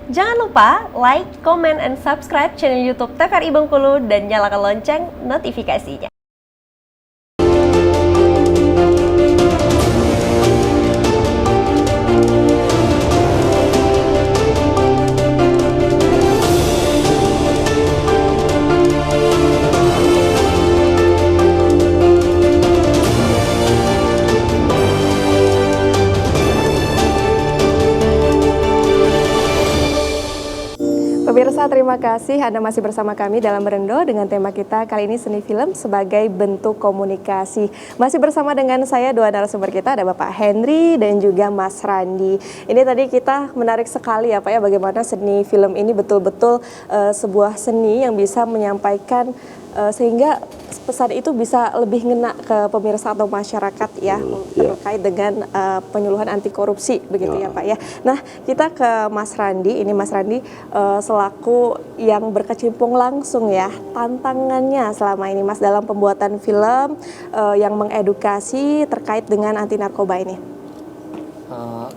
Jangan lupa like, comment, and subscribe channel YouTube TVRI Bengkulu dan nyalakan lonceng notifikasinya. Pemirsa, terima kasih Anda masih bersama kami dalam Berendo dengan tema kita kali ini seni film sebagai bentuk komunikasi. Masih bersama dengan saya dua narasumber kita, ada Bapak Henry dan juga Mas Randi. Ini tadi kita menarik sekali ya Pak ya, bagaimana seni film ini betul-betul sebuah seni yang bisa menyampaikan sehingga pesan itu bisa lebih ngena ke pemirsa atau masyarakat ya, terkait dengan penyuluhan anti korupsi begitu ya Pak ya. Nah, kita ke Mas Randi. Ini Mas Randi selaku yang berkecimpung langsung ya, tantangannya selama ini Mas dalam pembuatan film yang mengedukasi terkait dengan anti narkoba ini.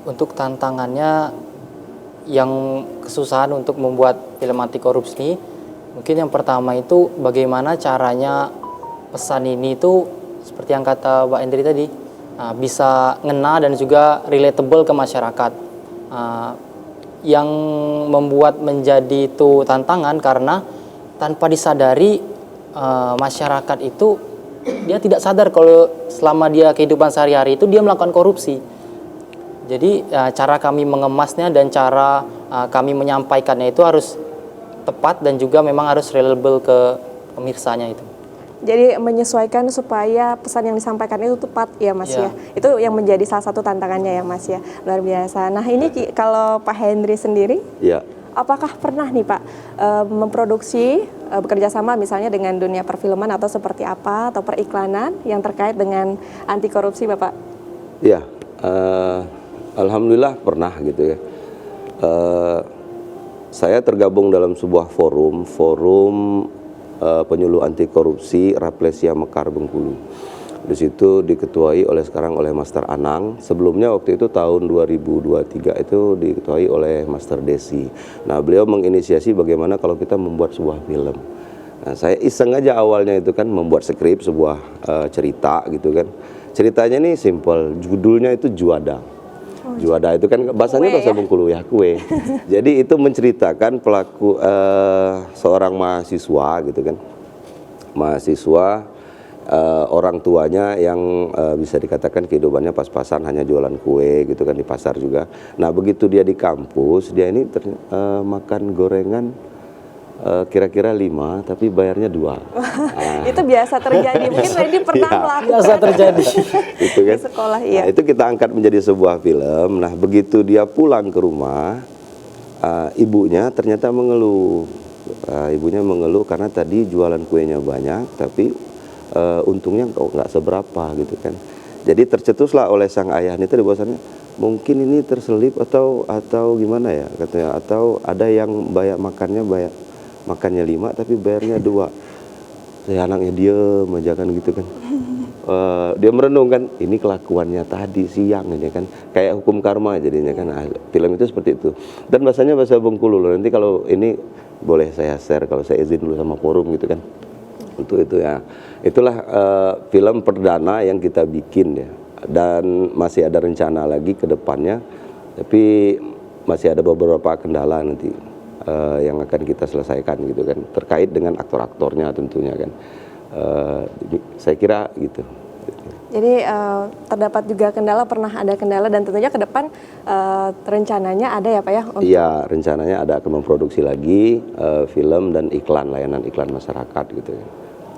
Untuk tantangannya yang kesusahan untuk membuat film anti korupsi, mungkin yang pertama itu bagaimana caranya pesan ini itu seperti yang kata Mbak Hendri tadi, bisa ngena dan juga relatable ke masyarakat. Yang membuat menjadi itu tantangan karena tanpa disadari masyarakat itu dia tidak sadar kalau selama dia kehidupan sehari-hari itu dia melakukan korupsi. Jadi cara kami mengemasnya dan cara kami menyampaikannya itu harus tepat dan juga memang harus reliable ke pemirsanya itu. Jadi menyesuaikan supaya pesan yang disampaikan itu tepat ya Mas ya. Itu yang menjadi salah satu tantangannya ya Mas ya. Luar biasa. Nah ini kalau Pak Henry sendiri, apakah pernah nih Pak memproduksi bekerja sama misalnya dengan dunia perfilman atau seperti apa atau periklanan yang terkait dengan anti korupsi Bapak? Iya, alhamdulillah pernah gitu ya. Saya tergabung dalam sebuah forum penyuluh anti korupsi Raplesia Mekar Bengkulu. Di situ diketuai oleh Master Anang. Sebelumnya waktu itu tahun 2023 itu diketuai oleh Master Desi. Nah, beliau menginisiasi bagaimana kalau kita membuat sebuah film. Nah, saya iseng aja awalnya itu kan membuat skrip sebuah cerita gitu kan. Ceritanya ini simple, judulnya itu Juada. Juada itu kan bahasanya bahasa Bengkulu ya, kue. Jadi itu menceritakan pelaku seorang mahasiswa gitu kan. Mahasiswa orang tuanya yang bisa dikatakan kehidupannya pas-pasan hanya jualan kue gitu kan di pasar juga. Nah, begitu dia di kampus, dia ini makan gorengan kira-kira 5 tapi bayarnya 2. Nah. Itu biasa terjadi. Mungkin Randy pernah melakukan. Biasa terjadi. Itu kan. Di sekolah iya. Nah, itu kita angkat menjadi sebuah film. Nah, begitu dia pulang ke rumah, ibunya ternyata mengeluh. Ibunya mengeluh karena tadi jualan kuenya banyak tapi untungnya nggak seberapa gitu kan. Jadi tercetuslah oleh sang ayah ini tadi bahwasannya mungkin ini terselip atau gimana ya katanya, atau ada yang makannya 5 tapi bayarnya 2. Saya anaknya diem aja kan gitu kan. Dia merenung kan, ini kelakuannya tadi siang aja kan, kayak hukum karma jadinya kan. Film itu seperti itu dan bahasanya bahasa Bengkulu loh. Nanti kalau ini boleh saya share kalau saya izin dulu sama forum gitu kan. Untuk itu ya, itulah film perdana yang kita bikin ya, dan masih ada rencana lagi ke depannya, tapi masih ada beberapa kendala nanti yang akan kita selesaikan gitu kan, terkait dengan aktor-aktornya tentunya kan. Saya kira gitu. Jadi terdapat juga pernah ada kendala dan tentunya ke depan rencananya ada ya Pak ya? Iya, rencananya ada akan memproduksi lagi film dan layanan iklan masyarakat gitu ya.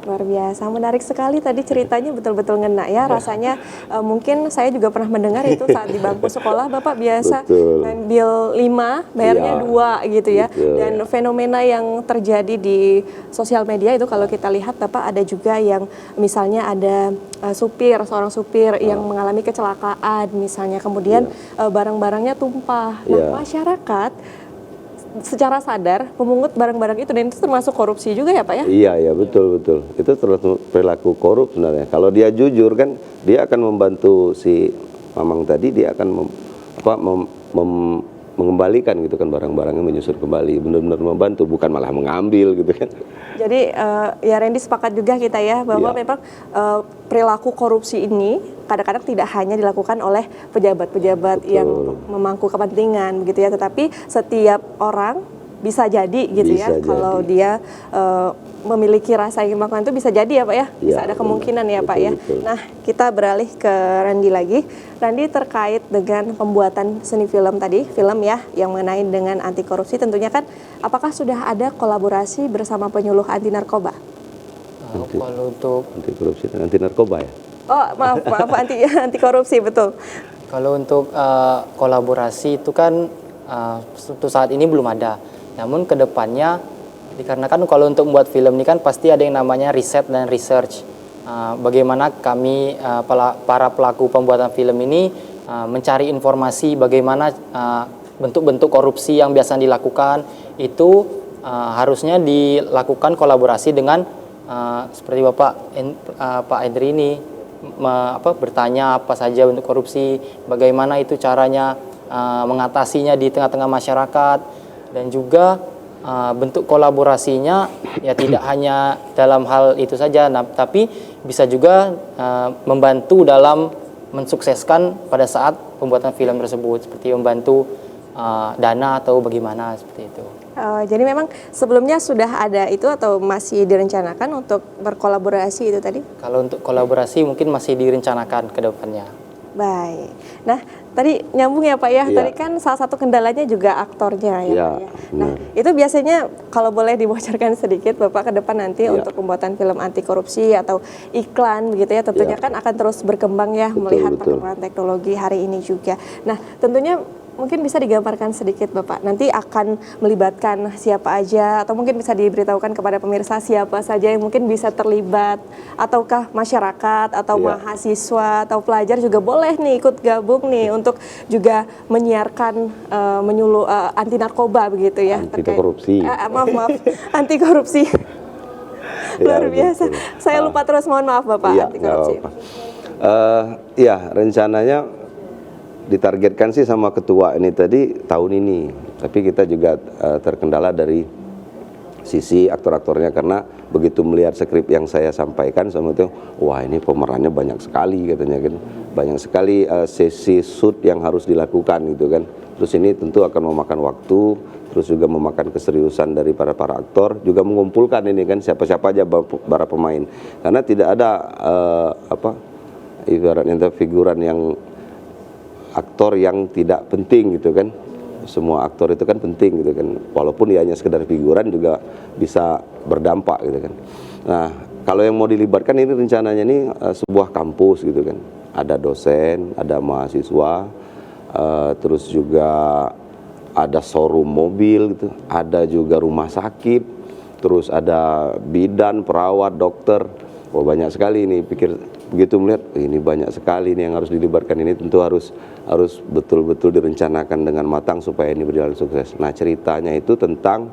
Luar biasa, menarik sekali tadi ceritanya, betul-betul ngena ya. Rasanya mungkin saya juga pernah mendengar itu saat di bangku sekolah Bapak biasa ngambil 5, bayarnya 2 gitu ya. Dan fenomena yang terjadi di sosial media itu kalau kita lihat Bapak ada juga yang misalnya ada seorang supir yang mengalami kecelakaan misalnya, kemudian barang-barangnya tumpah. Nah, masyarakat secara sadar memungut barang-barang itu, dan itu termasuk korupsi juga ya Pak ya? Iya betul. Itu termasuk perilaku korup sebenarnya. Kalau dia jujur kan dia akan membantu si Mamang tadi, dia akan mengembalikan gitu kan, barang-barangnya menyusun kembali, benar-benar membantu, bukan malah mengambil gitu kan. Jadi ya Randy sepakat juga kita ya bahwa Iya. memang perilaku korupsi ini kadang-kadang tidak hanya dilakukan oleh pejabat-pejabat yang memangku kepentingan begitu ya, tetapi setiap orang bisa jadi gitu ya, Bisa kalau jadi. dia memiliki rasa ingin melakukan itu bisa jadi ya Pak ya, bisa Ya, ada kemungkinan ya benar. Pak ya. Betul. Nah kita beralih ke Randy lagi. Randy, terkait dengan pembuatan seni film tadi, film ya yang mengenai dengan anti korupsi, tentunya kan apakah sudah ada kolaborasi bersama penyuluh anti narkoba? Kalau untuk Anti korupsi dan anti narkoba ya. Oh maaf anti korupsi betul. Kalau untuk kolaborasi itu kan untuk saat ini belum ada. Namun kedepannya, dikarenakan kalau untuk membuat film ini kan pasti ada yang namanya riset dan research. Bagaimana kami para pelaku pembuatan film ini mencari informasi bagaimana bentuk-bentuk korupsi yang biasa dilakukan itu harusnya dilakukan kolaborasi dengan seperti Pak Henry ini. Bertanya apa saja bentuk korupsi, bagaimana itu caranya mengatasinya di tengah-tengah masyarakat, dan juga bentuk kolaborasinya ya tidak hanya dalam hal itu saja, tapi bisa juga membantu dalam mensukseskan pada saat pembuatan film tersebut, seperti membantu dana atau bagaimana seperti itu. Jadi memang sebelumnya sudah ada itu atau masih direncanakan untuk berkolaborasi itu tadi? Kalau untuk kolaborasi mungkin masih direncanakan ke depannya. Baik. Nah, tadi nyambung ya Pak ya. Iya. Tadi kan salah satu kendalanya juga aktornya ya Iya, Pak ya. Nah, benar. itu biasanya kalau boleh dibocorkan sedikit Bapak ke depan nanti Iya. untuk pembuatan film anti korupsi atau iklan begitu ya, tentunya Iya. kan akan terus berkembang ya, Betul, melihat betul. perkembangan teknologi hari ini juga. Nah, tentunya mungkin bisa digambarkan sedikit Bapak, nanti akan melibatkan siapa aja, atau mungkin bisa diberitahukan kepada pemirsa siapa saja yang mungkin bisa terlibat, ataukah masyarakat atau Iya. mahasiswa atau pelajar juga boleh nih ikut gabung nih untuk juga menyiarkan menyuluh anti narkoba begitu ya, Anti korupsi. maaf anti korupsi. Ya, Luar biasa, betul. saya lupa terus, mohon maaf Bapak. Iya, anti nggak korupsi. apa-apa. Ya, rencananya ditargetkan sih sama ketua ini tadi tahun ini, tapi kita juga terkendala dari sisi aktor-aktornya, karena begitu melihat skrip yang saya sampaikan sama itu, wah ini pemerannya banyak sekali katanya kan, banyak sekali sesi shoot yang harus dilakukan gitu kan. Terus ini tentu akan memakan waktu, terus juga memakan keseriusan dari para aktor, juga mengumpulkan ini kan siapa-siapa aja para pemain, karena tidak ada ibaratnya figuran yang aktor yang tidak penting gitu kan. Semua aktor itu kan penting gitu kan, walaupun dia hanya sekedar figuran juga bisa berdampak gitu kan. Nah, kalau yang mau dilibatkan ini rencananya ini sebuah kampus gitu kan, ada dosen, ada mahasiswa, terus juga ada showroom mobil gitu, ada juga rumah sakit, terus ada bidan, perawat, dokter. Wah, banyak sekali ini. Begitu melihat ini banyak sekali ini yang harus dilibatkan, ini tentu harus betul-betul direncanakan dengan matang supaya ini berjalan sukses. Nah, ceritanya itu tentang,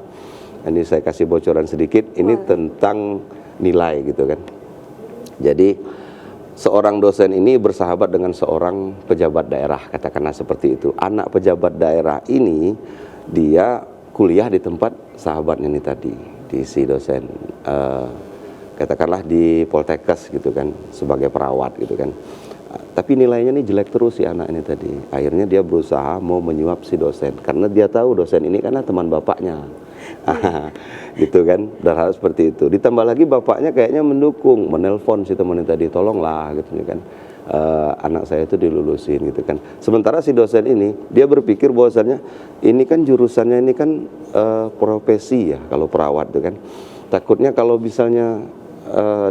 ini saya kasih bocoran sedikit, ini tentang nilai gitu kan. Jadi seorang dosen ini bersahabat dengan seorang pejabat daerah, katakanlah seperti itu. Anak pejabat daerah ini dia kuliah di tempat sahabatnya ini tadi, di si dosen, katakanlah di Poltekkes gitu kan, sebagai perawat gitu kan. Tapi nilainya nih jelek terus si anak ini tadi. Akhirnya dia berusaha mau menyuap si dosen, karena dia tahu dosen ini karena teman bapaknya. Gitu kan, berharap seperti itu. Ditambah lagi bapaknya kayaknya mendukung, menelpon si teman ini tadi, tolonglah gitu kan, anak saya itu dilulusin gitu kan. Sementara si dosen ini dia berpikir bahwasannya ini kan jurusannya ini kan profesi ya, kalau perawat itu kan. Takutnya kalau misalnya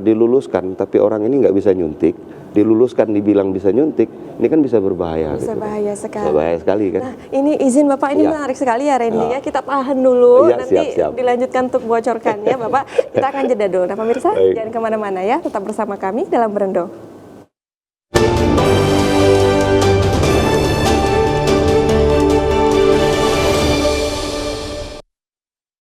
diluluskan tapi orang ini nggak bisa nyuntik, diluluskan dibilang bisa nyuntik, ini kan bisa berbahaya. Bisa gitu. bahaya sekali. Bahaya sekali kan. Nah, ini izin Bapak, ini Iya. menarik sekali ya Randy Ya. ya. Kita tahan dulu, Iya, nanti siap. dilanjutkan untuk bocorkannya Bapak. Kita akan jeda dulu. Nah pemirsa, Baik. jangan kemana-mana ya, tetap bersama kami dalam Berendo.